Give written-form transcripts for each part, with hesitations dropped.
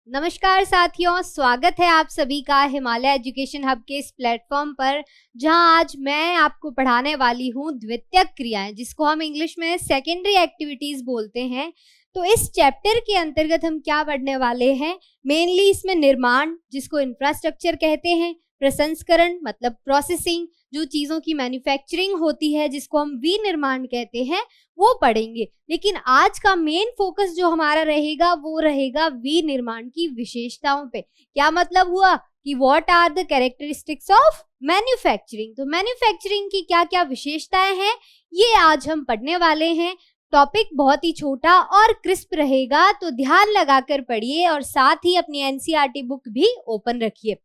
नमस्कार साथियों, स्वागत है आप सभी का हिमालय एजुकेशन हब के इस प्लेटफॉर्म पर, जहां आज मैं आपको पढ़ाने वाली हूं द्वितीयक क्रियाएं, जिसको हम इंग्लिश में सेकेंडरी एक्टिविटीज बोलते हैं। तो इस चैप्टर के अंतर्गत हम क्या पढ़ने वाले हैं? मेनली इसमें निर्माण, जिसको इंफ्रास्ट्रक्चर कहते हैं, प्रसंस्करण मतलब प्रोसेसिंग, जो चीज़ों की मैन्युफैक्चरिंग होती है जिसको हम विनिर्माण कहते हैं, वो पढ़ेंगे। लेकिन आज का मेन फोकस जो हमारा रहेगा वो रहेगा विनिर्माण की विशेषताओं पे। क्या मतलब हुआ कि what are the characteristics of manufacturing. तो मैन्युफैक्चरिंग की क्या क्या विशेषताएं हैं, ये आज हम पढ़ने वाले हैं। टॉपिक बहुत ही छोटा और क्रिस्प रहेगा, तो ध्यान लगाकर पढ़िए और साथ ही अपनी एनसीईआरटी बुक भी ओपन रखिए।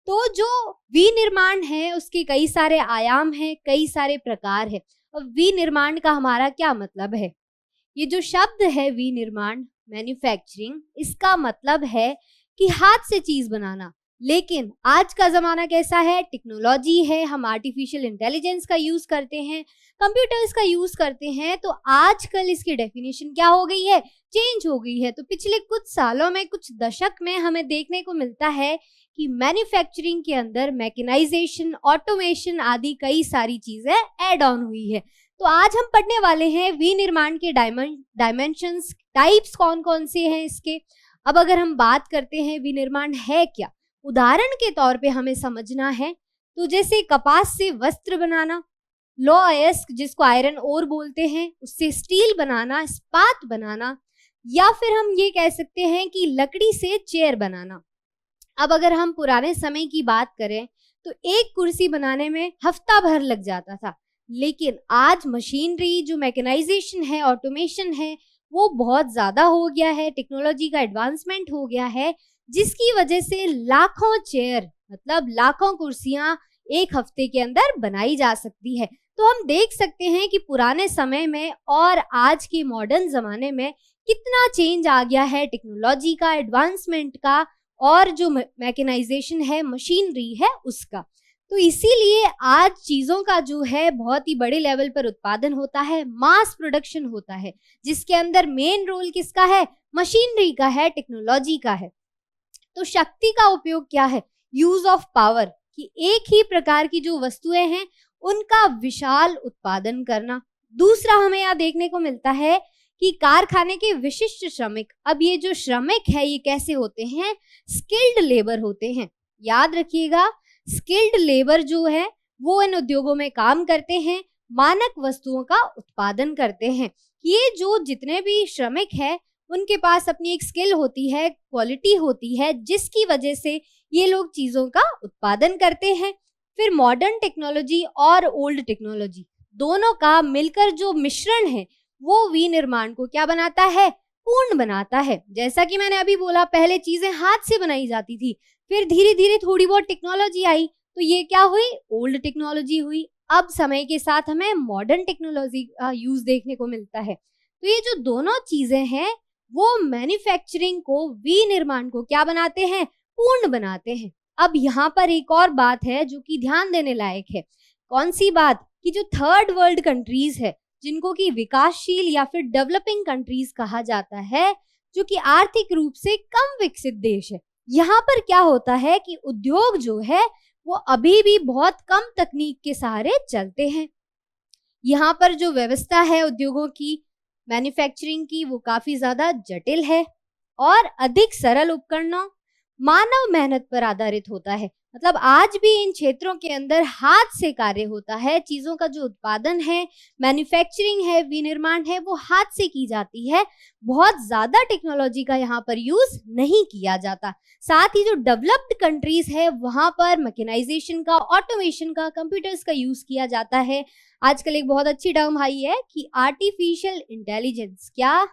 तो जो विनिर्माण है उसके कई सारे आयाम हैं, कई सारे प्रकार है। अब विनिर्माण का हमारा क्या मतलब है? ये जो शब्द है विनिर्माण, मैन्युफैक्चरिंग, इसका मतलब है कि हाथ से चीज बनाना। लेकिन आज का जमाना कैसा है? टेक्नोलॉजी है, हम आर्टिफिशियल इंटेलिजेंस का यूज करते हैं, कंप्यूटर्स का यूज करते हैं। तो आजकल इसकी डेफिनेशन क्या हो गई है? चेंज हो गई है। तो पिछले कुछ सालों में, कुछ दशक में हमें देखने को मिलता है कि मैन्युफैक्चरिंग के अंदर मैकेनाइजेशन, ऑटोमेशन आदि कई सारी चीजें ऐड ऑन हुई है। तो आज हम पढ़ने वाले हैं विनिर्माण के डायमेंशंस, टाइप्स कौन कौन से हैं इसके। अब अगर हम बात करते हैं विनिर्माण है क्या, उदाहरण के तौर पे हमें समझना है तो जैसे कपास से वस्त्र बनाना, लौह जिसको आयरन ओर बोलते हैं, उससे स्टील बनाना, इस्पात बनाना, या फिर हम ये कह सकते हैं कि लकड़ी से चेयर बनाना। अब अगर हम पुराने समय की बात करें तो एक कुर्सी बनाने में हफ्ता भर लग जाता था। लेकिन आज मशीनरी, जो मैकेनाइजेशन है, ऑटोमेशन है, वो बहुत ज़्यादा हो गया है, टेक्नोलॉजी का एडवांसमेंट हो गया है, जिसकी वजह से लाखों चेयर मतलब लाखों कुर्सियां एक हफ्ते के अंदर बनाई जा सकती है। तो हम देख सकते हैं कि पुराने समय में और आज के मॉडर्न ज़माने में कितना चेंज आ गया है टेक्नोलॉजी का, एडवांसमेंट का, और जो मैकेनाइजेशन है, मशीनरी है, उसका। तो इसीलिए आज चीज़ों का जो है बहुत ही बड़े लेवल पर उत्पादन होता है, मास प्रोडक्शन होता है, जिसके अंदर मेन रोल किसका है? मशीनरी का है, टेक्नोलॉजी का है। तो शक्ति का उपयोग क्या है? यूज ऑफ पावर, कि एक ही प्रकार की जो वस्तुएं हैं उनका विशाल उत्पादन करना। दूसरा हमें यहाँ देखने को मिलता है कि कारखाने के विशिष्ट श्रमिक। अब ये जो श्रमिक है ये कैसे होते हैं? स्किल्ड लेबर होते हैं। याद रखिएगा, स्किल्ड लेबर जो है वो इन उद्योगों में काम करते हैं, मानक वस्तुओं का उत्पादन करते हैं। ये जो जितने भी श्रमिक हैं उनके पास अपनी एक स्किल होती है, क्वालिटी होती है, जिसकी वजह से ये लोग चीज़ों का उत्पादन करते हैं। फिर मॉडर्न टेक्नोलॉजी और ओल्ड टेक्नोलॉजी दोनों का मिलकर जो मिश्रण है वो विनिर्माण को क्या बनाता है? पूर्ण बनाता है। जैसा कि मैंने अभी बोला, पहले चीजें हाथ से बनाई जाती थी, फिर धीरे धीरे थोड़ी बहुत टेक्नोलॉजी आई, तो ये क्या हुई? ओल्ड टेक्नोलॉजी हुई। अब समय के साथ हमें मॉडर्न टेक्नोलॉजी का यूज देखने को मिलता है। तो ये जो दोनों चीजें हैं वो मैन्युफैक्चरिंग को, विनिर्माण को क्या बनाते हैं? पूर्ण बनाते हैं। अब यहाँ पर एक और बात है जो कि ध्यान देने लायक है। कौन सी बात? कि जो थर्ड वर्ल्ड कंट्रीज है, जिनको कि विकासशील या फिर डेवलपिंग कंट्रीज कहा जाता है, जो कि आर्थिक रूप से कम विकसित देश है, यहाँ पर क्या होता है कि उद्योग जो है वो अभी भी बहुत कम तकनीक के सहारे चलते हैं। यहाँ पर जो व्यवस्था है उद्योगों की, मैन्युफैक्चरिंग की, वो काफी ज्यादा जटिल है और अधिक सरल उपकरणों, मानव मेहनत पर आधारित होता है। मतलब आज भी इन क्षेत्रों के अंदर हाथ से कार्य होता है। चीजों का जो उत्पादन है, मैन्युफैक्चरिंग है, विनिर्माण है, वो हाथ से की जाती है। बहुत ज्यादा टेक्नोलॉजी का यहाँ पर यूज नहीं किया जाता। साथ ही जो डेवलप्ड कंट्रीज है वहां पर मैकेनाइजेशन का, ऑटोमेशन का, कंप्यूटर्स का यूज किया जाता है। आजकल एक बहुत अच्छी टर्म आई है कि आर्टिफिशियल इंटेलिजेंस। क्या?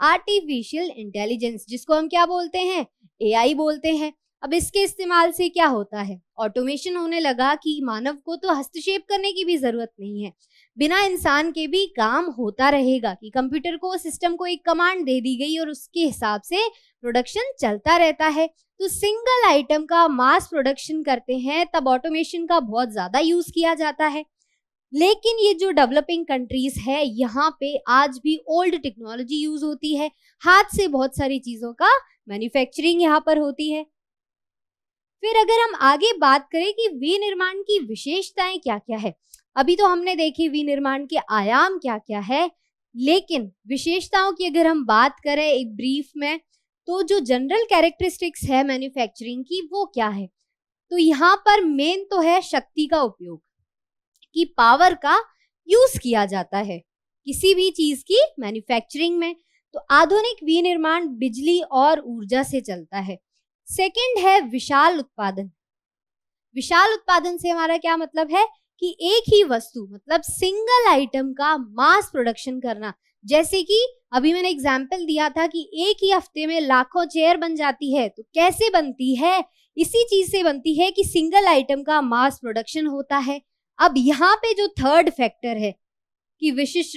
आर्टिफिशियल इंटेलिजेंस, जिसको हम क्या बोलते हैं? एआई बोलते हैं। अब इसके इस्तेमाल से क्या होता है? ऑटोमेशन होने लगा कि मानव को तो हस्तक्षेप करने की भी जरूरत नहीं है, बिना इंसान के भी काम होता रहेगा। कि कंप्यूटर को, सिस्टम को एक कमांड दे दी गई और उसके हिसाब से प्रोडक्शन चलता रहता है। तो सिंगल आइटम का मास प्रोडक्शन करते हैं, तब ऑटोमेशन का बहुत ज्यादा यूज किया जाता है। लेकिन ये जो डेवलपिंग कंट्रीज है, यहाँ पे आज भी ओल्ड टेक्नोलॉजी यूज होती है, हाथ से बहुत सारी चीजों का मैन्युफैक्चरिंग यहाँ पर होती है। फिर अगर हम आगे बात करें कि विनिर्माण की विशेषताएं क्या क्या है, अभी तो हमने देखी विनिर्माण के आयाम क्या क्या है, लेकिन विशेषताओं की अगर हम बात करें एक ब्रीफ में, तो जो जनरल कैरेक्टरिस्टिक्स है मैन्युफैक्चरिंग की वो क्या है, तो यहाँ पर मेन तो है शक्ति का उपयोग, कि पावर का यूज किया जाता है किसी भी चीज की मैन्युफैक्चरिंग में। तो आधुनिक विनिर्माण बिजली और ऊर्जा से चलता है। सेकंड है विशाल उत्पादन। विशाल उत्पादन से हमारा क्या मतलब है कि एक ही वस्तु मतलब सिंगल आइटम का मास प्रोडक्शन करना। जैसे कि अभी मैंने एग्जाम्पल दिया था कि एक ही हफ्ते में लाखों चेयर बन जाती है, तो कैसे बनती है, इसी चीज से बनती है कि सिंगल आइटम का मास प्रोडक्शन होता है। अब यहाँ पे जो थर्ड फैक्टर है कि विशिष्ट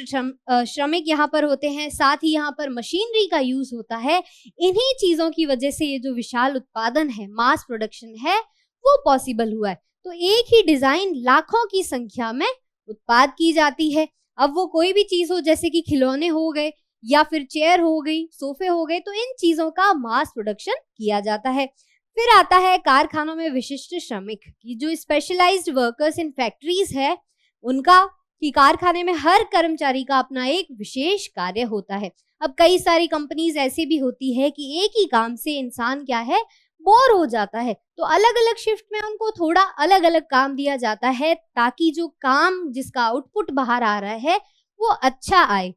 श्रमिक यहाँ पर होते हैं, साथ ही यहाँ पर मशीनरी का यूज होता है। इन्हीं चीजों की वजह से ये जो विशाल उत्पादन है, मास प्रोडक्शन है, वो पॉसिबल हुआ है। तो एक ही डिजाइन लाखों की संख्या में उत्पाद की जाती है। अब वो कोई भी चीज हो, जैसे कि खिलौने हो गए या फिर चेयर हो गई, सोफे हो गए, तो इन चीजों का मास प्रोडक्शन किया जाता है। फिर आता है कारखानों में विशिष्ट श्रमिक की, जो स्पेशलाइज्ड वर्कर्स इन फैक्ट्रीज है उनका, कि कारखाने में हर कर्मचारी का अपना एक विशेष कार्य होता है। अब कई सारी कंपनीज ऐसी भी होती है कि एक ही काम से इंसान क्या है, बोर हो जाता है, तो अलग अलग शिफ्ट में उनको थोड़ा अलग अलग काम दिया जाता है, ताकि जो काम जिसका आउटपुट बाहर आ रहा है वो अच्छा आए।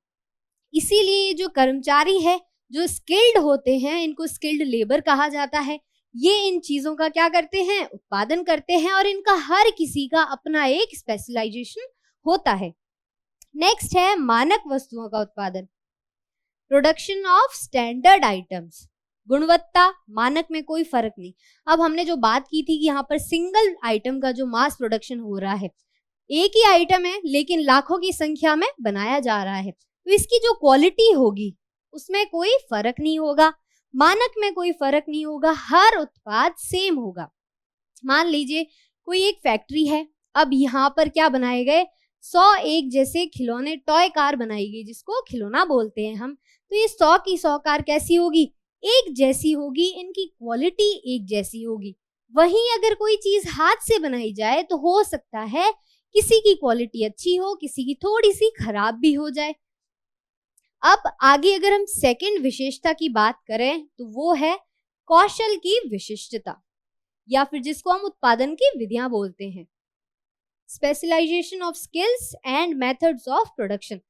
इसीलिए जो कर्मचारी है, जो स्किल्ड होते हैं, इनको स्किल्ड लेबर कहा जाता है। ये इन चीजों का क्या करते हैं, उत्पादन करते हैं, और इनका हर किसी का अपना एक स्पेशलाइजेशन होता है। नेक्स्ट है मानक वस्तुओं का उत्पादन, प्रोडक्शन ऑफ स्टैंडर्ड आइटम्स। गुणवत्ता मानक में कोई फर्क नहीं। अब हमने जो बात की थी कि यहाँ पर सिंगल आइटम का जो मास प्रोडक्शन हो रहा है, एक ही आइटम है लेकिन लाखों की संख्या में बनाया जा रहा है, तो इसकी जो क्वालिटी होगी उसमें कोई फर्क नहीं होगा, मानक में कोई फर्क नहीं होगा, हर उत्पाद सेम होगा। मान लीजिए कोई एक फैक्ट्री है, अब यहाँ पर क्या बनाए गए, 100 एक जैसे खिलौने टॉय कार बनाई गई, जिसको खिलौना बोलते हैं हम। तो ये 100 की 100 कार कैसी होगी, एक जैसी होगी, इनकी क्वालिटी एक जैसी होगी। वहीं अगर कोई चीज हाथ से बनाई जाए तो हो सकता है किसी की क्वालिटी अच्छी हो, किसी की थोड़ी सी खराब भी हो जाए। अब आगे अगर हम सेकंड विशेषता की बात करें तो वो है कौशल की विशिष्टता, या फिर जिसको हम उत्पादन की विधियां बोलते हैं, specialisation of skills and methods of production.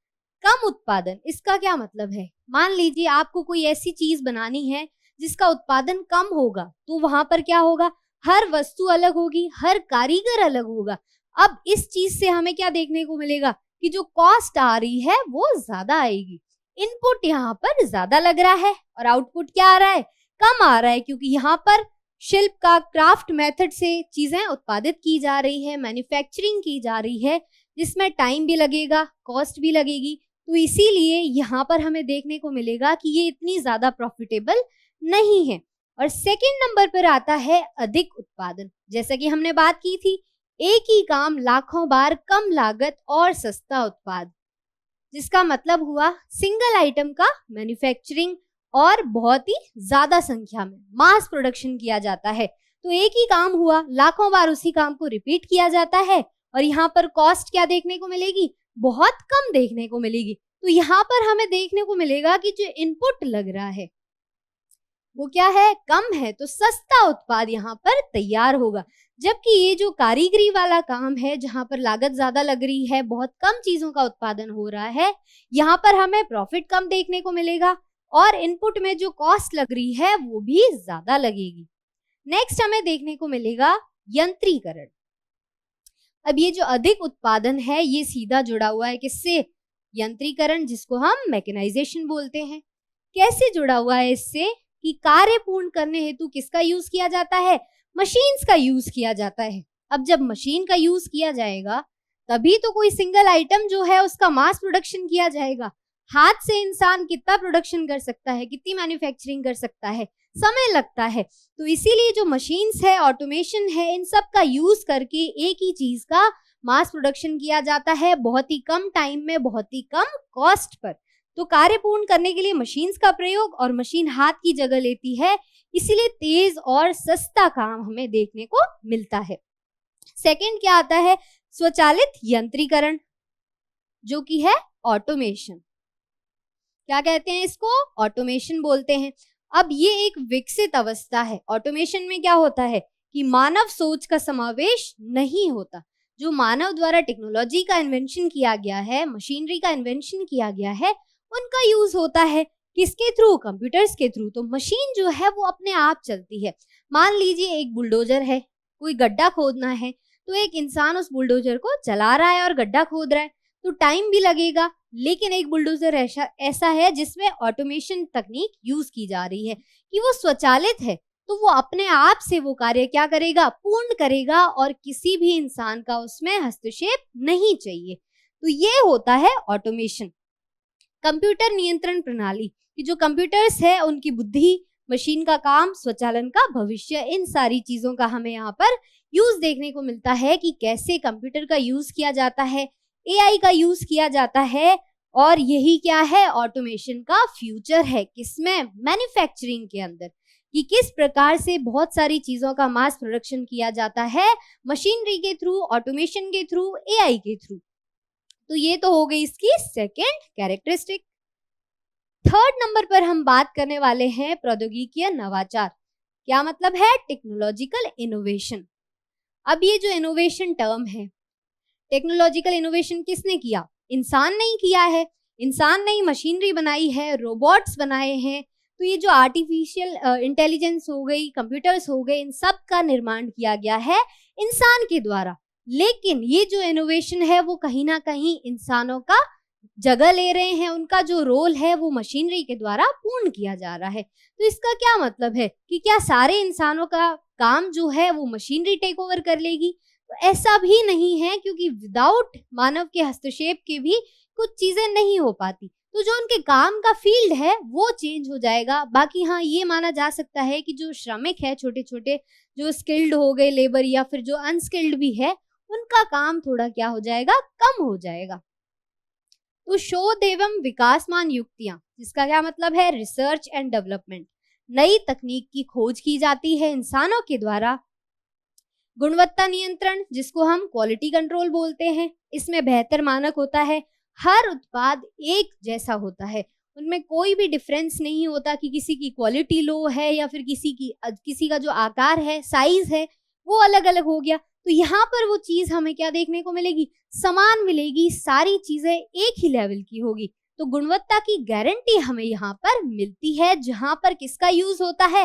कम उत्पादन, इसका क्या मतलब है, मान लीजिए आपको कोई ऐसी चीज बनानी है जिसका उत्पादन कम होगा, तो वहां पर क्या होगा, हर वस्तु अलग होगी, हर कारीगर अलग होगा। अब इस चीज से हमें क्या देखने को मिलेगा कि जो कॉस्ट आ रही है वो ज्यादा आएगी, इनपुट यहाँ पर ज्यादा लग रहा है और आउटपुट क्या आ रहा है, कम आ रहा है, क्योंकि यहाँ पर शिल्प का क्राफ्ट मेथड से चीजें उत्पादित की जा रही है, मैन्युफैक्चरिंग की जा रही है, जिसमें टाइम भी लगेगा, कॉस्ट भी लगेगी। तो इसीलिए यहाँ पर हमें देखने को मिलेगा कि ये इतनी ज्यादा प्रॉफिटेबल नहीं है। और सेकंड नंबर पर आता है अधिक उत्पादन। जैसा कि हमने बात की थी, एक ही काम लाखों बार, कम लागत और सस्ता उत्पाद, जिसका मतलब हुआ सिंगल आइटम का मैन्युफैक्चरिंग और बहुत ही ज्यादा संख्या में मास प्रोडक्शन किया जाता है। तो एक ही काम हुआ, लाखों बार उसी काम को रिपीट किया जाता है, और यहाँ पर कॉस्ट क्या देखने को मिलेगी, बहुत कम देखने को मिलेगी। तो यहाँ पर हमें देखने को मिलेगा कि जो इनपुट लग रहा है वो क्या है, कम है, तो सस्ता उत्पाद यहाँ पर तैयार होगा। जबकि ये जो कारीगरी वाला काम है, जहाँ पर लागत ज्यादा लग रही है, बहुत कम चीजों का उत्पादन हो रहा है, यहाँ पर हमें प्रॉफिट कम देखने को मिलेगा और इनपुट में जो कॉस्ट लग रही है वो भी ज्यादा लगेगी। नेक्स्ट हमें देखने को मिलेगा यंत्रीकरण। अब ये जो अधिक उत्पादन है ये सीधा जुड़ा हुआ है किससे, यंत्रीकरण, जिसको हम मैकेनाइजेशन बोलते हैं। कैसे जुड़ा हुआ है इससे, कि कार्य पूर्ण करने हेतु किसका यूज किया जाता है, मशीन्स का यूज किया जाता है। अब जब मशीन का यूज किया जाएगा तभी तो कोई सिंगल आइटम जो है उसका मास प्रोडक्शन किया जाएगा। हाथ से इंसान कितना प्रोडक्शन कर सकता है, कितनी मैन्युफैक्चरिंग कर सकता है, समय लगता है। तो इसीलिए जो मशीन्स है, ऑटोमेशन है, इन सब का यूज करके एक ही चीज का मास प्रोडक्शन किया जाता है, बहुत ही कम टाइम में, बहुत ही कम कॉस्ट पर। तो कार्य पूर्ण करने के लिए मशीन्स का प्रयोग और मशीन हाथ की जगह लेती है, इसीलिए तेज और सस्ता काम हमें देखने को मिलता है। सेकंड क्या आता है, स्वचालित यंत्रीकरण, जो कि है ऑटोमेशन। क्या कहते हैं इसको, ऑटोमेशन बोलते हैं। अब ये एक विकसित अवस्था है। ऑटोमेशन में क्या होता है कि मानव सोच का समावेश नहीं होता। जो मानव द्वारा टेक्नोलॉजी का इन्वेंशन किया गया है, मशीनरी का इन्वेंशन किया गया है, उनका यूज होता है किसके थ्रू, कंप्यूटर्स के थ्रू। तो मशीन जो है वो अपने आप चलती है। मान लीजिए एक बुलडोजर है, कोई गड्ढा खोदना है, तो एक इंसान उस बुलडोजर को चला रहा है और गड्ढा खोद रहा है, तो टाइम भी लगेगा। लेकिन एक बुलडोजर ऐसा है जिसमें ऑटोमेशन तकनीक यूज की जा रही है कि वो स्वचालित है, तो वो अपने आप से वो कार्य क्या करेगा, पूर्ण करेगा, और किसी भी इंसान का उसमें हस्तक्षेप नहीं चाहिए। तो ये होता है ऑटोमेशन। कंप्यूटर नियंत्रण प्रणाली कि जो कंप्यूटर्स है उनकी बुद्धि, मशीन का काम, स्वचालन का भविष्य, इन सारी चीजों का हमें यहाँ पर यूज देखने को मिलता है कि कैसे कंप्यूटर का यूज किया जाता है, एआई का यूज किया जाता है। और यही क्या है, ऑटोमेशन का फ्यूचर है। किसमें, मैन्युफैक्चरिंग के अंदर, कि किस प्रकार से बहुत सारी चीजों का मास प्रोडक्शन किया जाता है मशीनरी के थ्रू, ऑटोमेशन के थ्रू, एआई के थ्रू। तो ये तो हो गई इसकी सेकेंड कैरेक्टरिस्टिक। थर्ड नंबर पर हम बात करने वाले हैं प्रौद्योगिकीय नवाचार। क्या मतलब है, टेक्नोलॉजिकल इनोवेशन। अब ये जो इनोवेशन टर्म है, टेक्नोलॉजिकल इनोवेशन किसने किया, इंसान ने ही किया है। इंसान ने ही मशीनरी बनाई है, रोबोट्स बनाए हैं। तो ये जो आर्टिफिशियल इंटेलिजेंस हो गई, कंप्यूटर्स हो गए, इन सब का निर्माण किया गया है इंसान के द्वारा। लेकिन ये जो इनोवेशन है वो कहीं ना कहीं इंसानों का जगह ले रहे हैं, उनका जो रोल है वो मशीनरी के द्वारा पूर्ण किया जा रहा है। तो इसका क्या मतलब है कि क्या सारे इंसानों का काम जो है वो मशीनरी टेक ओवर कर लेगी? तो ऐसा भी नहीं है, क्योंकि विदाउट मानव के हस्तक्षेप के भी कुछ चीजें नहीं हो पाती। तो जो उनके काम का फील्ड है वो चेंज हो जाएगा। बाकी हाँ, ये माना जा सकता है कि जो श्रमिक है, छोटे छोटे जो स्किल्ड हो गए लेबर, या फिर जो अनस्किल्ड भी है, उनका काम थोड़ा क्या हो जाएगा, कम हो जाएगा। तो शोध एवं विकासमान युक्तियां, जिसका क्या मतलब है, रिसर्च एंड डेवलपमेंट। नई तकनीक की खोज की जाती है इंसानों के द्वारा। गुणवत्ता नियंत्रण, जिसको हम क्वालिटी कंट्रोल बोलते हैं, इसमें बेहतर मानक होता है। हर उत्पाद एक जैसा होता है, उनमें कोई भी डिफरेंस नहीं होता कि किसी की क्वालिटी लो है या फिर किसी का जो आकार है, साइज है, वो अलग अलग हो गया। तो यहाँ पर वो चीज हमें क्या देखने को मिलेगी, समान मिलेगी, सारी चीजें एक ही लेवल की होगी। तो गुणवत्ता की गारंटी हमें यहाँ पर मिलती है, जहां पर किसका यूज होता है,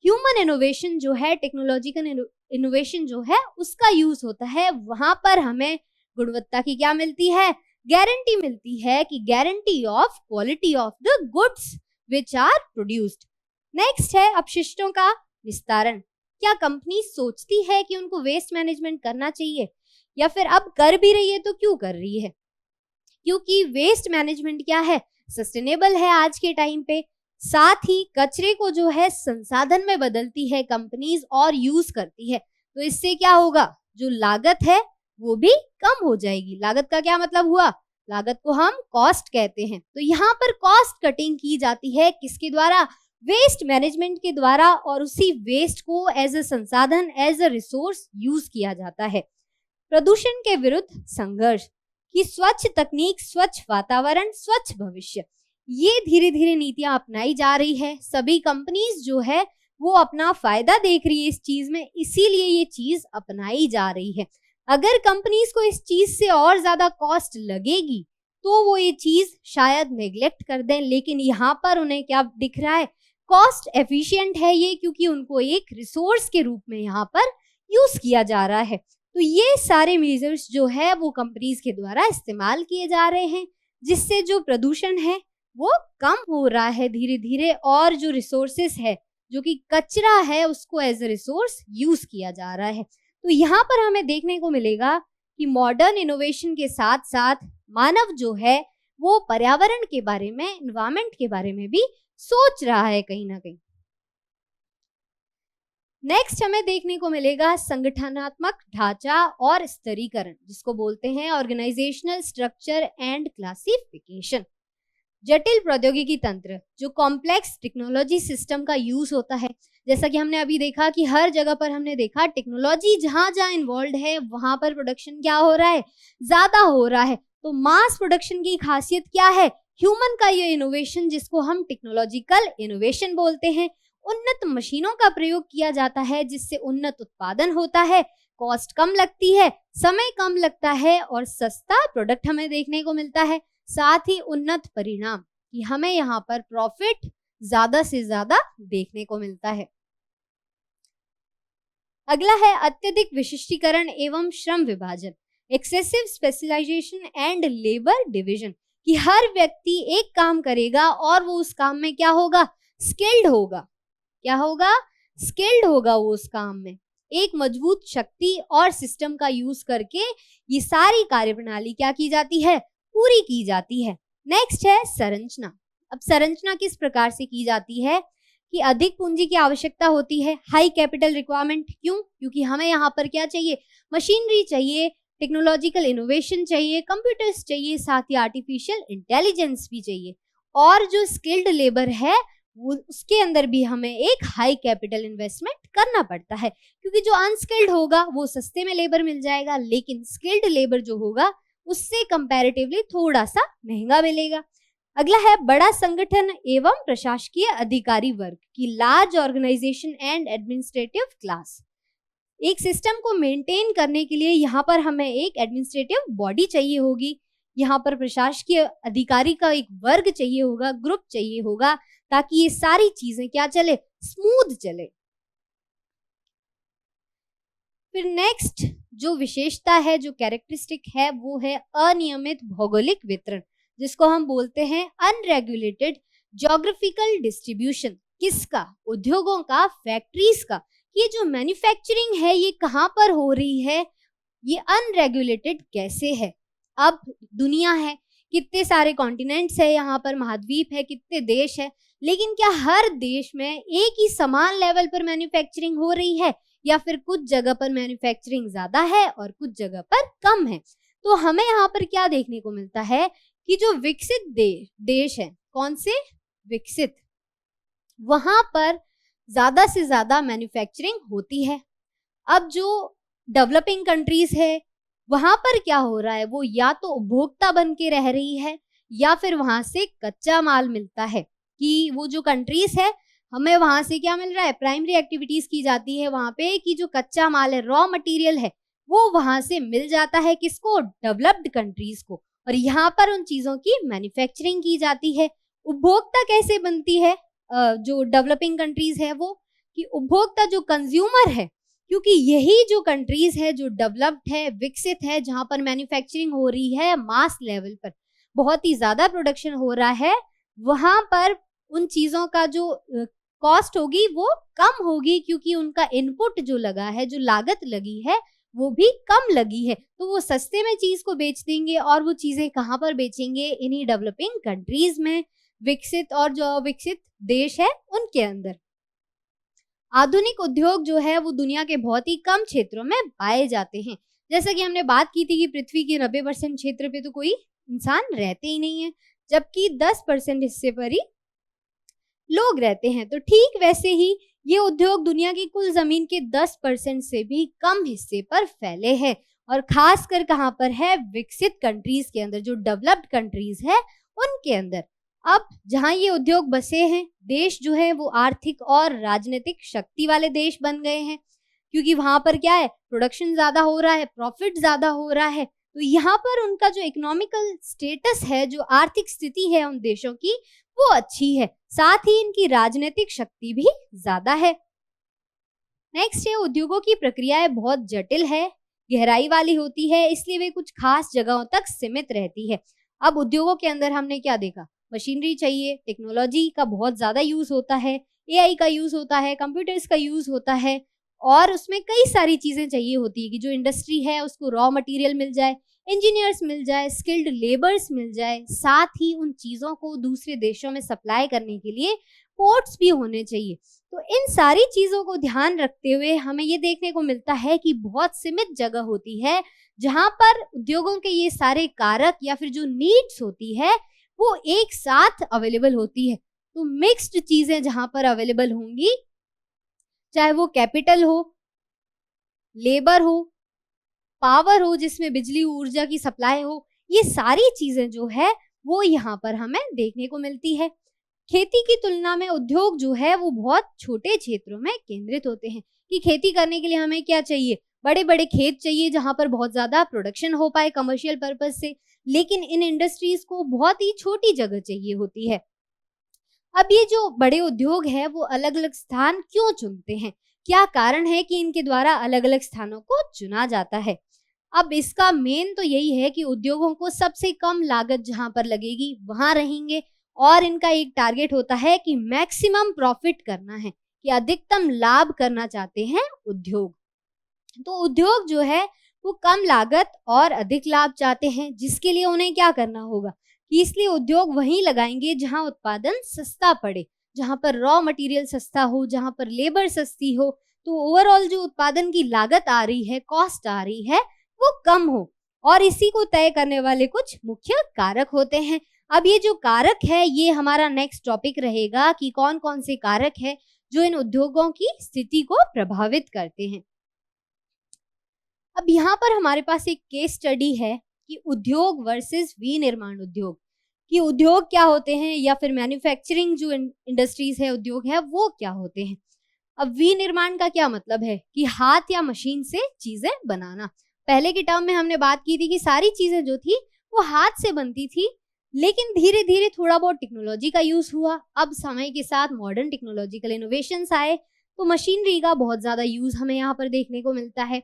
ह्यूमन इनोवेशन जो है, टेक्नोलॉजिकल इनोवेशन जो है, उसका यूज होता है। वहां पर हमें गुणवत्ता की क्या मिलती है, गारंटी मिलती है, कि guarantee of quality of the goods which are produced. Next है अपशिष्टों का निस्तारण। क्या कंपनी सोचती है कि उनको वेस्ट मैनेजमेंट करना चाहिए, या फिर अब कर भी रही है तो क्यों कर रही है? क्योंकि वेस्ट मैनेजमेंट क्या है, सस्टेनेबल है आज के टाइम पे। साथ ही कचरे को जो है संसाधन में बदलती है कंपनीज और यूज करती है। तो इससे क्या होगा, जो लागत है वो भी कम हो जाएगी। लागत का क्या मतलब हुआ, लागत को हम कॉस्ट कहते हैं। तो यहाँ पर कॉस्ट कटिंग की जाती है किसके द्वारा, वेस्ट मैनेजमेंट के द्वारा, और उसी वेस्ट को एज अ संसाधन, एज अ रिसोर्स यूज किया जाता है। प्रदूषण के विरुद्ध संघर्ष, कि स्वच्छ तकनीक, स्वच्छ वातावरण, स्वच्छ भविष्य, ये धीरे धीरे नीतियां अपनाई जा रही है। सभी कंपनीज जो है वो अपना फायदा देख रही है इस चीज में, इसीलिए ये चीज अपनाई जा रही है। अगर कंपनीज को इस चीज से और ज्यादा कॉस्ट लगेगी तो वो ये चीज शायद नेग्लेक्ट कर दें, लेकिन यहाँ पर उन्हें क्या दिख रहा है, कॉस्ट एफिशिएंट है ये, क्योंकि उनको एक रिसोर्स के रूप में यहाँ पर यूज किया जा रहा है। तो ये सारे मेजर्स जो है वो कंपनीज के द्वारा इस्तेमाल किए जा रहे हैं, जिससे जो प्रदूषण है वो कम हो रहा है धीरे धीरे, और जो रिसोर्सेस है, जो कि कचरा है, उसको एज अ रिसोर्स यूज किया जा रहा है। तो यहाँ पर हमें देखने को मिलेगा कि मॉडर्न इनोवेशन के साथ साथ मानव जो है वो पर्यावरण के बारे में, एनवायरमेंट के बारे में भी सोच रहा है कहीं ना कहीं। नेक्स्ट हमें देखने को मिलेगा संगठनात्मक ढांचा और स्तरीकरण, जिसको बोलते हैं ऑर्गेनाइजेशनल स्ट्रक्चर एंड क्लासिफिकेशन। जटिल प्रौद्योगिकी तंत्र, जो कॉम्प्लेक्स टेक्नोलॉजी सिस्टम का यूज होता है। जैसा कि हमने अभी देखा कि हर जगह पर हमने देखा टेक्नोलॉजी जहां जहां इन्वॉल्व है वहां पर प्रोडक्शन क्या हो रहा है, ज्यादा हो रहा है। तो मास प्रोडक्शन की खासियत क्या है? ह्यूमन का ये इनोवेशन, जिसको हम टेक्नोलॉजिकल इनोवेशन बोलते हैं। उन्नत मशीनों का प्रयोग किया जाता है जिससे उन्नत उत्पादन होता है, कॉस्ट कम लगती है, समय कम लगता है और सस्ता प्रोडक्ट हमें देखने को मिलता है। साथ ही उन्नत परिणाम कि हमें यहाँ पर प्रॉफिट ज्यादा से ज्यादा देखने को मिलता है। अगला है अत्यधिक विशिष्टीकरण एवं श्रम विभाजन, excessive specialization and labour division, कि हर व्यक्ति एक काम करेगा और वो उस काम में क्या होगा? स्किल्ड होगा। क्या होगा? स्किल्ड होगा वो उस काम में। एक मजबूत शक्ति और सिस्टम का यूज करके ये सारी कार्यप्रणाली क्या की जाती है? पूरी की जाती है। नेक्स्ट है संरचना। अब संरचना किस प्रकार से की जाती है कि अधिक पूंजी की आवश्यकता होती है, हाई कैपिटल रिक्वायरमेंट। क्यों? क्योंकि हमें यहाँ पर क्या चाहिए? मशीनरी चाहिए, टेक्नोलॉजिकल इनोवेशन चाहिए, कंप्यूटर्स चाहिए, साथ ही आर्टिफिशियल इंटेलिजेंस भी चाहिए। और जो स्किल्ड लेबर है वो उसके अंदर भी हमें एक हाई कैपिटल इन्वेस्टमेंट करना पड़ता है, क्योंकि जो अनस्किल्ड होगा वो सस्ते में लेबर मिल जाएगा, लेकिन स्किल्ड लेबर जो होगा उससे कंपैरेटिवली थोड़ा सा महंगा मिलेगा। अगला है बड़ा संगठन एवं प्रशासकीय अधिकारी वर्ग की, large organization and administrative class. एक सिस्टम को मेंटेन करने के लिए यहाँ पर हमें एक एडमिनिस्ट्रेटिव बॉडी चाहिए होगी, यहाँ पर प्रशासकीय अधिकारी का एक वर्ग चाहिए होगा, ग्रुप चाहिए होगा, ताकि ये सारी चीजें क्या चले? स्मूथ चले। फिर नेक्स्ट जो विशेषता है, जो कैरेक्टरिस्टिक है, वो है अनियमित भौगोलिक वितरण, जिसको हम बोलते हैं अनरेगुलेटेड ज्योग्राफिकल डिस्ट्रीब्यूशन। किसका? उद्योगों का, फैक्ट्रीज का। ये जो मैन्युफैक्चरिंग है ये कहाँ पर हो रही है? ये अनरेगुलेटेड कैसे है? अब दुनिया है, कितने सारे कॉन्टिनेंट्स है, यहाँ पर महाद्वीप है, कितने देश है, लेकिन क्या हर देश में एक ही समान लेवल पर मैन्युफैक्चरिंग हो रही है, या फिर कुछ जगह पर मैन्युफैक्चरिंग ज्यादा है और कुछ जगह पर कम है? तो हमें यहाँ पर क्या देखने को मिलता है कि जो विकसित देश है, कौन से? विकसित, वहां पर ज्यादा से ज्यादा मैन्युफैक्चरिंग होती है। अब जो डेवलपिंग कंट्रीज है वहां पर क्या हो रहा है? वो या तो उपभोक्ता बन के रह रही है या फिर वहां से कच्चा माल मिलता है, कि वो जो कंट्रीज है हमें वहां से क्या मिल रहा है? प्राइमरी एक्टिविटीज की जाती है वहां पे कि जो कच्चा माल है, रॉ मटेरियल है, वो वहां से मिल जाता है किसको? डेवलप्ड कंट्रीज को। और यहाँ पर उन चीजों की मैन्युफैक्चरिंग की जाती है। उपभोक्ता कैसे बनती है जो डेवलपिंग कंट्रीज है वो? कि उपभोक्ता जो कंज्यूमर है, क्योंकि यही जो कंट्रीज है जो डेवलप्ड है, विकसित है, जहां पर मैन्युफैक्चरिंग हो रही है मास लेवल पर, बहुत ही ज्यादा प्रोडक्शन हो रहा है, वहां पर उन चीजों का जो कॉस्ट होगी वो कम होगी, क्योंकि उनका इनपुट जो लगा है, जो लागत लगी है, वो भी कम लगी है। तो वो सस्ते में चीज को बेच देंगे, और वो चीजें कहाँ पर बेचेंगे? इन्हीं डेवलपिंग कंट्रीज में, विकसित और जो विकसित देश है उनके अंदर। आधुनिक उद्योग जो है वो दुनिया के बहुत ही कम क्षेत्रों में पाए जाते हैं। जैसा कि हमने बात की थी कि पृथ्वी के 90% क्षेत्र पे तो कोई इंसान रहते ही नहीं है, जबकि 10% हिस्से पर ही लोग रहते हैं। तो ठीक वैसे ही ये उद्योग दुनिया की कुल जमीन के 10% से भी कम हिस्से पर फैले हैं, और खासकर कहाँ पर है? विकसित कंट्रीज के अंदर, जो डेवलप्ड कंट्रीज है उनके अंदर। अब जहां ये उद्योग बसे हैं, देश जो है वो आर्थिक और राजनीतिक शक्ति वाले देश बन गए हैं, क्योंकि वहां पर क्या है? प्रोडक्शन ज्यादा हो रहा है, प्रॉफिट ज्यादा हो रहा है। तो यहाँ पर उनका जो इकोनॉमिकल स्टेटस है, जो आर्थिक स्थिति है उन देशों की, वो अच्छी है, साथ ही इनकी राजनीतिक शक्ति भी ज्यादा है। नेक्स्ट है उद्योगों की प्रक्रियाएं बहुत जटिल है, गहराई वाली होती है, इसलिए वे कुछ खास जगहों तक सीमित रहती है। अब उद्योगों के अंदर हमने क्या देखा? मशीनरी चाहिए, टेक्नोलॉजी का बहुत ज्यादा यूज होता है, एआई का यूज होता है, कंप्यूटर्स का यूज होता है, और उसमें कई सारी चीजें चाहिए होती है कि जो इंडस्ट्री है उसको रॉ मटेरियल मिल जाए, इंजीनियर्स मिल जाए, स्किल्ड लेबर्स मिल जाए, साथ ही उन चीजों को दूसरे देशों में सप्लाई करने के लिए पोर्ट्स भी होने चाहिए। तो इन सारी चीजों को ध्यान रखते हुए हमें ये देखने को मिलता है कि बहुत सीमित जगह होती है जहां पर उद्योगों के ये सारे कारक या फिर जो नीड्स होती है वो एक साथ अवेलेबल होती है। तो मिक्स्ड चीजें जहां पर अवेलेबल होंगी, चाहे वो कैपिटल हो, लेबर हो, पावर हो जिसमें बिजली ऊर्जा की सप्लाई हो, ये सारी चीजें जो है वो यहाँ पर हमें देखने को मिलती है। खेती की तुलना में उद्योग जो है वो बहुत छोटे क्षेत्रों में केंद्रित होते हैं कि खेती करने के लिए हमें क्या चाहिए, बड़े बड़े खेत चाहिए जहां पर बहुत ज्यादा प्रोडक्शन हो पाए कमर्शियल पर्पज से, लेकिन इन इंडस्ट्रीज को बहुत ही छोटी जगह चाहिए होती है। अब ये जो बड़े उद्योग है वो अलग अलग स्थान क्यों चुनते हैं, क्या कारण है कि इनके द्वारा अलग अलग स्थानों को चुना जाता है? अब इसका मेन तो यही है कि उद्योगों को सबसे कम लागत जहां पर लगेगी वहां रहेंगे, और इनका एक टारगेट होता है कि मैक्सिमम प्रॉफिट करना है, कि अधिकतम लाभ करना चाहते हैं उद्योग। तो उद्योग जो है वो कम लागत और अधिक लाभ चाहते हैं, जिसके लिए उन्हें क्या करना होगा कि इसलिए उद्योग वहीं लगाएंगे जहां उत्पादन सस्ता पड़े, जहां पर रॉ मटेरियल सस्ता हो, जहां पर लेबर सस्ती हो, तो ओवरऑल जो उत्पादन की लागत आ रही है, कॉस्ट आ रही है, वो कम हो। और इसी को तय करने वाले कुछ मुख्य कारक होते हैं। अब ये जो कारक है ये हमारा नेक्स्ट टॉपिक रहेगा कि कौन कौन से कारक है जो इन उद्योगों की स्थिति को प्रभावित करते हैं। अब यहाँ पर हमारे पास एक केस स्टडी है कि उद्योग वर्सेस विनिर्माण उद्योग, कि उद्योग क्या होते हैं या फिर मैन्युफैक्चरिंग जो इंडस्ट्रीज है, उद्योग है, वो क्या होते हैं। अब विनिर्माण का क्या मतलब है कि हाथ या मशीन से चीजें बनाना। पहले के टर्म में हमने बात की थी कि सारी चीजें जो थी वो हाथ से बनती थी, लेकिन धीरे धीरे थोड़ा बहुत टेक्नोलॉजी का यूज हुआ। अब समय के साथ मॉडर्न टेक्नोलॉजिकल इनोवेशंस आए तो मशीनरी का बहुत ज्यादा यूज हमें यहाँ पर देखने को मिलता है।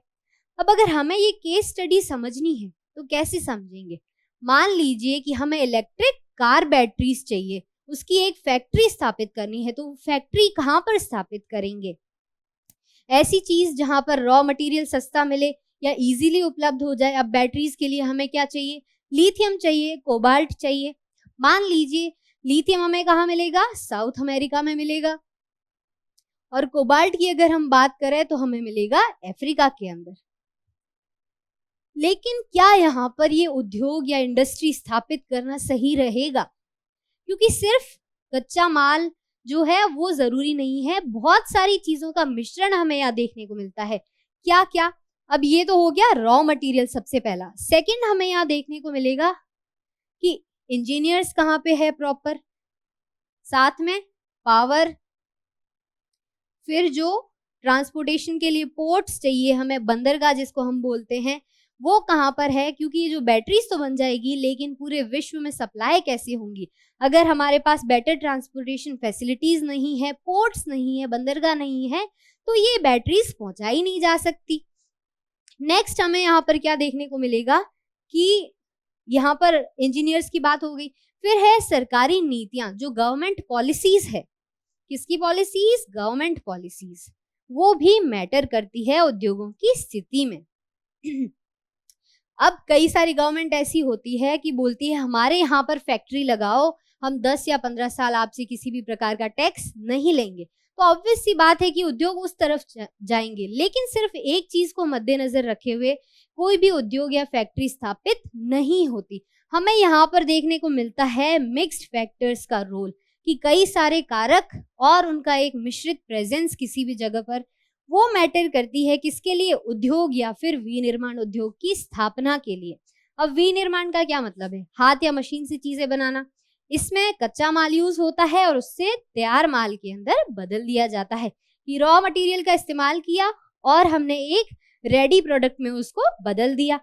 अब अगर हमें ये केस स्टडी समझनी है तो कैसे समझेंगे? मान लीजिए कि हमें इलेक्ट्रिक कार बैटरीज चाहिए, उसकी एक फैक्ट्री स्थापित करनी है, तो फैक्ट्री कहाँ पर स्थापित करेंगे? ऐसी चीज जहां पर रॉ मटेरियल सस्ता मिले या इजीली उपलब्ध हो जाए। अब बैटरीज के लिए हमें क्या चाहिए? लिथियम चाहिए, कोबाल्ट चाहिए। मान लीजिए लिथियम हमें कहाँ मिलेगा? साउथ अमेरिका में मिलेगा, और कोबाल्ट की अगर हम बात करें तो हमें मिलेगा अफ्रीका के अंदर। लेकिन क्या यहाँ पर ये उद्योग या इंडस्ट्री स्थापित करना सही रहेगा? क्योंकि सिर्फ कच्चा माल जो है वो जरूरी नहीं है, बहुत सारी चीजों का मिश्रण हमें यहाँ देखने को मिलता है। क्या क्या? अब ये तो हो गया रॉ मटेरियल सबसे पहला। सेकंड हमें यहाँ देखने को मिलेगा कि इंजीनियर्स कहाँ पे है प्रॉपर, साथ में पावर, फिर जो ट्रांसपोर्टेशन के लिए पोर्ट्स चाहिए हमें, बंदरगाह जिसको हम बोलते हैं, वो कहाँ पर है, क्योंकि ये जो बैटरीज तो बन जाएगी लेकिन पूरे विश्व में सप्लाई कैसे होंगी अगर हमारे पास बेटर ट्रांसपोर्टेशन फैसिलिटीज नहीं है, पोर्ट्स नहीं है, बंदरगाह नहीं है, तो ये बैटरीज पहुंचाई नहीं जा सकती। नेक्स्ट हमें यहाँ पर क्या देखने को मिलेगा कि यहाँ पर इंजीनियर्स की बात हो गई, फिर है सरकारी नीतियां, जो गवर्नमेंट पॉलिसीज है। किसकी पॉलिसीज? गवर्नमेंट पॉलिसीज, वो भी मैटर करती है उद्योगों की स्थिति में। अब कई सारी गवर्नमेंट ऐसी होती है कि बोलती है हमारे यहाँ पर फैक्ट्री लगाओ, हम 10 या 15 साल आपसे किसी भी प्रकार का टैक्स नहीं लेंगे। तो ऑब्वियस सी बात है कि उद्योग उस तरफ जाएंगे, लेकिन सिर्फ एक चीज को मद्देनजर रखे हुए कोई भी उद्योग या फैक्ट्री स्थापित नहीं होती। हमें यहाँ पर देखने को मिलता है मिक्स्ड फैक्टर्स का रोल, कि कई सारे कारक और उनका एक मिश्रित प्रेजेंस किसी भी जगह पर वो मैटर करती है किसके लिए? उद्योग या फिर विनिर्माण उद्योग की स्थापना के लिए। अब विनिर्माण का क्या मतलब है? हाथ या मशीन से चीजें बनाना। इसमें कच्चा माल यूज होता है और उससे तैयार माल के अंदर बदल दिया जाता है, कि रॉ मटेरियल का इस्तेमाल किया और हमने एक रेडी प्रोडक्ट में उसको बदल दिया।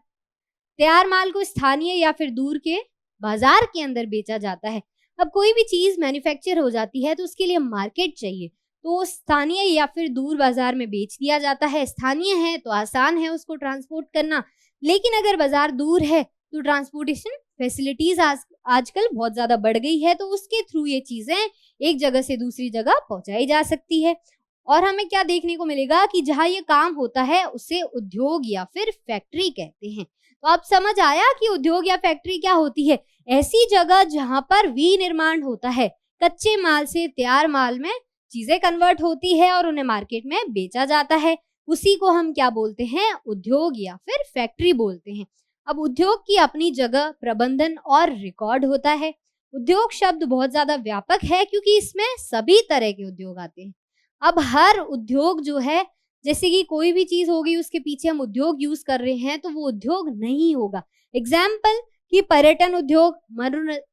तैयार माल को स्थानीय या फिर दूर के बाजार के अंदर बेचा जाता है। अब कोई भी चीज मैन्युफैक्चर हो जाती है तो उसके लिए मार्केट चाहिए, तो स्थानीय या फिर दूर बाजार में बेच दिया जाता है। स्थानीय है तो आसान है उसको ट्रांसपोर्ट करना, लेकिन अगर बाजार दूर है तो ट्रांसपोर्टेशन फैसिलिटीज आजकल बहुत ज्यादा बढ़ गई है, तो उसके थ्रू ये चीजें एक जगह से दूसरी जगह पहुंचाई जा सकती है। और हमें क्या देखने को मिलेगा कि जहां ये काम होता है उसे उद्योग या फिर फैक्ट्री कहते हैं। तो अब समझ आया कि उद्योग या फैक्ट्री क्या होती है? ऐसी जगह जहां पर विनिर्माण होता है, कच्चे माल से तैयार माल में चीजें कन्वर्ट होती है और उन्हें मार्केट में बेचा जाता है, उसी को हम क्या बोलते हैं? उद्योग या फिर फैक्ट्री बोलते हैं। अब उद्योग की अपनी जगह, प्रबंधन और रिकॉर्ड होता है। उद्योग शब्द बहुत ज्यादा व्यापक है क्योंकि इसमें सभी तरह के उद्योग आते हैं। अब हर उद्योग जो है, जैसे कि कोई भी चीज होगी उसके पीछे हम उद्योग यूज कर रहे हैं तो वो उद्योग नहीं होगा। एग्जाम्पल कि पर्यटन उद्योग,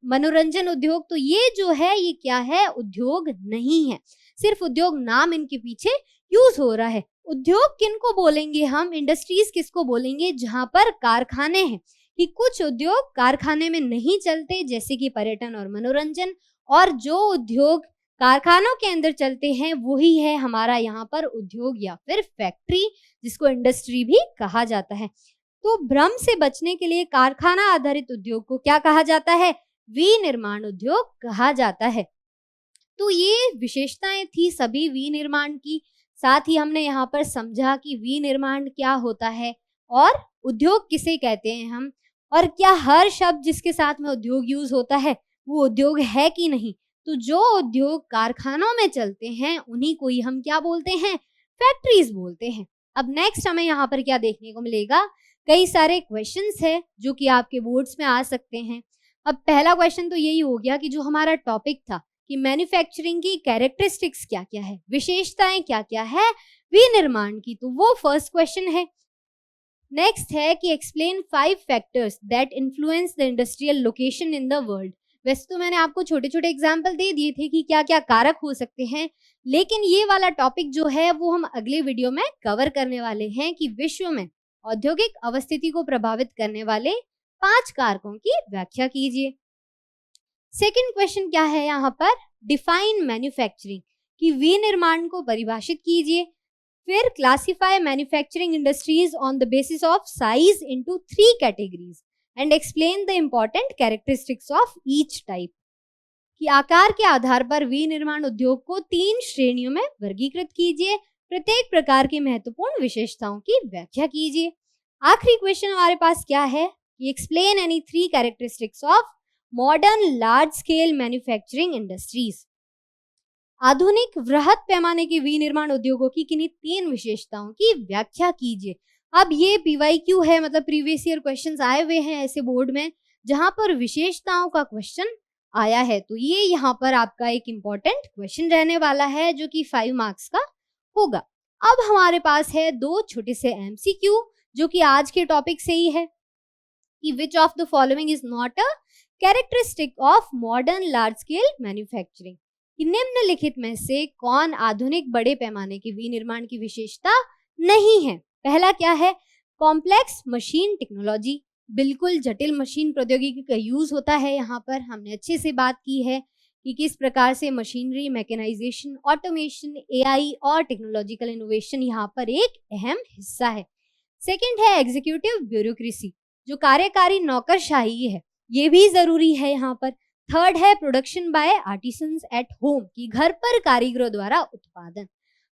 मनोरंजन उद्योग, तो ये जो है ये क्या है, उद्योग नहीं है, सिर्फ उद्योग नाम इनके पीछे यूज हो रहा है। उद्योग किनको बोलेंगे हम, इंडस्ट्रीज किसको बोलेंगे, जहां पर कारखाने हैं, कि कुछ उद्योग कारखाने में नहीं चलते जैसे कि पर्यटन और मनोरंजन, और जो उद्योग कारखानों के अंदर चलते हैं वही है हमारा यहाँ पर उद्योग या फिर फैक्ट्री, जिसको इंडस्ट्री भी कहा जाता है। तो भ्रम से बचने के लिए कारखाना आधारित उद्योग को क्या कहा जाता है, विनिर्माण उद्योग कहा जाता है। तो ये विशेषताएं थी सभी विनिर्माण की। साथ ही हमने यहाँ पर समझा कि विनिर्माण क्या होता है और उद्योग किसे कहते हैं हम, और क्या हर शब्द जिसके साथ में उद्योग यूज होता है वो उद्योग है कि नहीं। तो जो उद्योग कारखानों में चलते हैं उन्हीं को ही हम क्या बोलते हैं, फैक्ट्रीज बोलते हैं। अब नेक्स्ट हमें यहाँ पर क्या देखने को मिलेगा, कई सारे क्वेश्चंस है जो कि आपके बोर्ड्स में आ सकते हैं। अब पहला क्वेश्चन तो यही हो गया कि जो हमारा टॉपिक था कि मैन्युफैक्चरिंग की कैरेक्टरिस्टिक्स क्या क्या है, विशेषताएं क्या क्या है विनिर्माण की, तो वो फर्स्ट क्वेश्चन है। नेक्स्ट है कि explain 5 factors that influence the industrial location in the world. वैसे तो मैंने आपको छोटे छोटे एग्जाम्पल दे दिए थे कि क्या क्या कारक हो सकते हैं, लेकिन ये वाला टॉपिक जो है वो हम अगले वीडियो में कवर करने वाले हैं कि विश्व में औद्योगिक अवस्थिति को प्रभावित करने वाले 5 कारकों की व्याख्या कीजिए। सेकंड क्वेश्चन क्या है यहाँ पर, डिफाइन मैन्युफैक्चरिंग, कि विनिर्माण को परिभाषित कीजिए। फिर classify manufacturing industries on the basis of size into 3 categories and explain the important characteristics of each type, कि आकार के आधार पर विनिर्माण उद्योग को 3 श्रेणियों में वर्गीकृत कीजिए, प्रत्येक प्रकार की महत्वपूर्ण विशेषताओं की व्याख्या कीजिए। आखिरी क्वेश्चन हमारे पास क्या है कि explain any 3 characteristics of modern large scale manufacturing industries. आधुनिक वृहत पैमाने के विनिर्माण उद्योगों की किन्हीं 3 विशेषताओं की व्याख्या कीजिए। अब ये PYQ है, मतलब प्रीवियस ईयर क्वेश्चंस आए हुए हैं ऐसे बोर्ड में जहां पर विशेषताओं का क्वेश्चन आया है, तो ये यहाँ पर आपका एक इम्पॉर्टेंट क्वेश्चन रहने वाला है जो कि 5 मार्क्स का होगा। अब हमारे पास है 2 छोटे से MCQ जो कि आज के टॉपिक से ही है कि which of the following is not a characteristic of modern large scale manufacturing, कि निम्नलिखित में से कौन आधुनिक बड़े पैमाने के विनिर्माण की विशेषता नहीं है। पहला क्या है, कॉम्प्लेक्स मशीन टेक्नोलॉजी, बिल्कुल जटिल मशीन प्रौद्योगिकी का यूज होता है। यहाँ पर हमने अच्छे से बात की है कि किस प्रकार से मशीनरी, मैकेनाइजेशन, ऑटोमेशन, AI और टेक्नोलॉजिकल इनोवेशन यहाँ पर एक अहम हिस्सा है। सेकंड है एग्जीक्यूटिव ब्यूरोक्रेसी, जो कार्यकारी नौकरशाही है, ये भी जरूरी है यहाँ पर। थर्ड है production by artisans at home, कि घर पर कारीगरों द्वारा उत्पादन।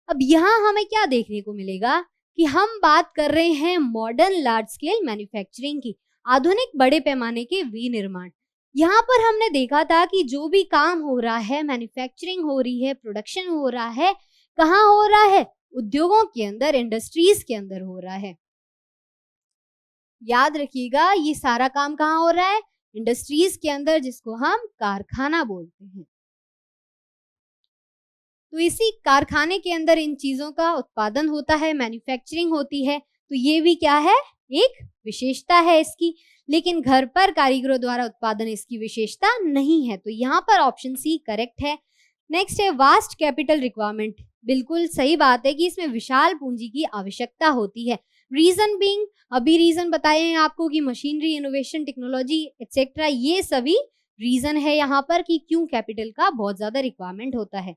अब यहाँ हमें क्या देखने को मिलेगा कि हम बात कर रहे हैं मॉडर्न लार्ज स्केल मैन्युफैक्चरिंग की, आधुनिक बड़े पैमाने के विनिर्माण। यहाँ पर हमने देखा था कि जो भी काम हो रहा है, मैन्युफैक्चरिंग हो रही है, प्रोडक्शन हो रहा है, कहाँ हो रहा है, उद्योगों के अंदर, इंडस्ट्रीज के अंदर हो रहा है। याद रखिएगा ये सारा काम कहाँ हो रहा है, इंडस्ट्रीज के अंदर, जिसको हम कारखाना बोलते हैं। तो इसी कारखाने के अंदर इन चीजों का उत्पादन होता है, मैन्युफैक्चरिंग होती है। तो ये भी क्या है, एक विशेषता है इसकी। लेकिन घर पर कारीगरों द्वारा उत्पादन इसकी विशेषता नहीं है, तो यहाँ पर ऑप्शन सी करेक्ट है। नेक्स्ट है वास्ट कैपिटल रिक्वायरमेंट, बिल्कुल सही बात है कि इसमें विशाल पूंजी की आवश्यकता होती है। रीजन बीइंग, अभी रीजन बताए हैं आपको कि मशीनरी, इनोवेशन, टेक्नोलॉजी एक्सेट्रा, ये सभी रीजन है यहाँ पर कि क्यों कैपिटल का बहुत ज्यादा रिक्वायरमेंट होता है।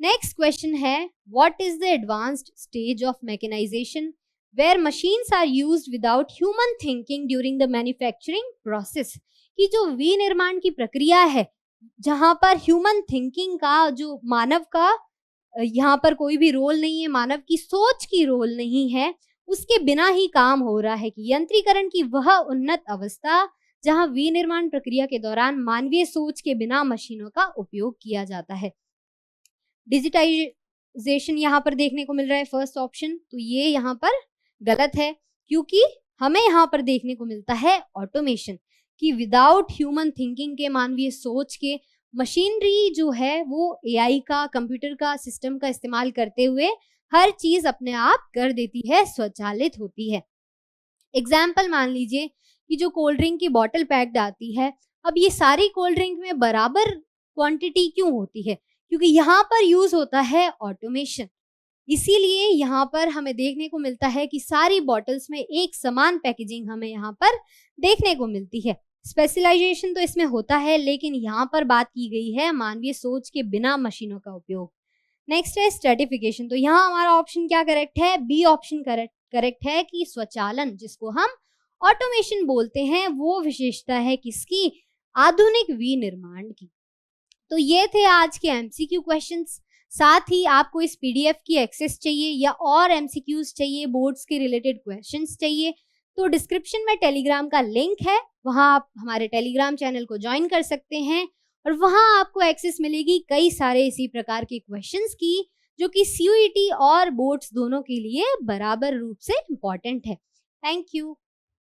नेक्स्ट क्वेश्चन है what is the advanced stage of mechanization where machines are used without human thinking during the manufacturing process, कि जो विनिर्माण की प्रक्रिया है जहां पर ह्यूमन थिंकिंग का, जो मानव का यहाँ पर कोई भी रोल नहीं है, मानव की सोच की रोल नहीं है, उसके बिना ही काम हो रहा है, कि यंत्रीकरण की वह उन्नत अवस्था जहां विनिर्माण प्रक्रिया के दौरान मानवीय सोच के बिना मशीनों का उपयोग किया जाता है। डिजिटाइजेशन यहाँ पर देखने को मिल रहा है फर्स्ट ऑप्शन, तो ये यहाँ पर गलत है क्योंकि हमें यहाँ पर देखने को मिलता है ऑटोमेशन, कि विदाउट ह्यूमन थिंकिंग के, मानवीय सोच के, मशीनरी जो है वो एआई का, कंप्यूटर का, सिस्टम का इस्तेमाल करते हुए हर चीज अपने आप कर देती है, स्वचालित होती है। एग्जाम्पल मान लीजिए कि जो कोल्ड ड्रिंक की बॉटल पैक्ड आती है, अब ये सारी कोल्ड ड्रिंक में बराबर क्वांटिटी क्यों होती है? क्योंकि यहाँ पर यूज होता है ऑटोमेशन। इसीलिए यहाँ पर हमें देखने को मिलता है कि सारी बॉटल्स में एक समान पैकेजिंग हमें यहाँ पर देखने को मिलती है। स्पेशलाइजेशन तो इसमें होता है, लेकिन यहाँ पर बात की गई है मानवीय सोच के बिना मशीनों का उपयोग। नेक्स्ट है स्ट्रेटिफिकेशन। तो यहाँ हमारा ऑप्शन क्या करेक्ट है? बी ऑप्शन करेक्ट है कि स्वचालन, जिसको हम ऑटोमेशन बोलते हैं, वो विशेषता है किसकी? आधुनिक विनिर्माण की। तो ये थे आज के एमसीक्यू क्वेश्चंस। साथ ही आपको इस पीडीएफ की एक्सेस चाहिए या और एमसीक्यूज चाहिए, बोर्ड्स के रिलेटेड क्वेश्चंस चाहिए, तो डिस्क्रिप्शन में टेलीग्राम का लिंक है, वहां आप हमारे टेलीग्राम चैनल को ज्वाइन कर सकते हैं और वहां आपको एक्सेस मिलेगी कई सारे इसी प्रकार के क्वेश्चंस की, जो कि सीयूईटी और बोर्ड्स दोनों के लिए बराबर रूप से इम्पोर्टेंट है। Thank you.